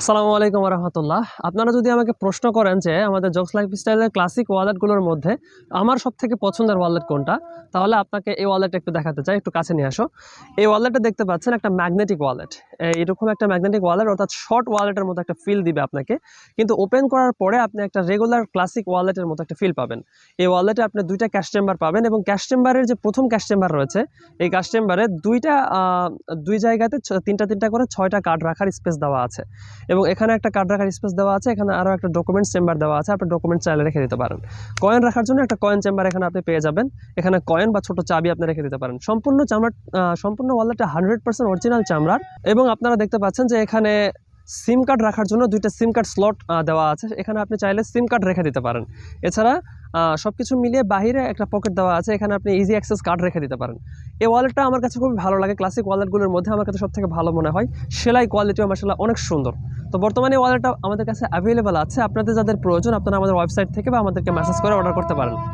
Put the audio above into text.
আসসালামু আলাইকুম রহমতুল্লাহ। আপনারা যদি আমাকে প্রশ্ন করেন যে আমাদের জোকস লাইফস্টাইলের ক্লাসিক ওয়ালেটগুলোর মধ্যে আমার সবথেকে পছন্দের ওয়ালেট কোনটা, তাহলে আপনাকে এই ওয়ালেটটা একটু দেখাতে চাই। একটু কাছে নিয়ে আসো। এই ওয়ালেটটা দেখতে পাচ্ছেন একটা ম্যাগনেটিক ওয়ালেট। এরকম একটা ম্যাগনেটিক ওয়ালেট, অর্থাৎ শর্ট ওয়ালেটের মতো একটা ফিল দিবে আপনাকে, কিন্তু ওপেন করার পরে আপনি একটা রেগুলার ক্লাসিক ওয়ালেটের মতো একটা ফিল পাবেন। এই ওয়ালেটে আপনি দুইটা ক্যাশ চেম্বার পাবেন, এবং ক্যাশ চেম্বারের যে প্রথম ক্যাশ চেম্বার রয়েছে, এই ক্যাশ চেম্বারে দুই জায়গাতে তিনটা করে 6টা কার্ড রাখার স্পেস দেওয়া আছে, এবং এখানে একটা কার্ড রাখার স্পেস দেওয়া আছে। এখানে আরও একটা ডকুমেন্টস চেম্বার দেওয়া আছে, আপনি ডকুমেন্ট চাইলে রেখে দিতে পারেন। কয়েন রাখার জন্য একটা কয়েন চেম্বার এখানে আপনি পেয়ে যাবেন। এখানে কয়েন বা ছোট চাবি আপনি রেখে দিতে পারেন। সম্পূর্ণ ওয়ালেটটা 100% অরিজিনাল চামড়ার। এবং আপনারা দেখতে পাচ্ছেন যে এখানে সিম কার্ড রাখার জন্য দুইটা সিম কার্ড স্লট দেওয়া আছে। এখানে আপনি চাইলে সিম কার্ড রেখে দিতে পারেন। এছাড়া সব কিছু মিলিয়ে বাহিরে একটা পকেট দেওয়া আছে, এখানে আপনি ইজি অ্যাক্সেস কার্ড রেখে দিতে পারেন। এই ওয়ালেটটা আমার কাছে খুবই ভালো লাগে। ক্লাসিক ওয়ালেটগুলোর মধ্যে আমার কাছে সবথেকে ভালো মনে হয়। সেলাই কোয়ালিটিও মাশাআল্লাহ অনেক সুন্দর। তো বর্তমানে এই ওয়ালেটটা আমাদের কাছে অ্যাভেলেবেল আছে। আপনাদের যাদের প্রয়োজন, আপনারা আমাদের ওয়েবসাইট থেকে বা আমাদেরকে মেসেজ করে অর্ডার করতে পারেন।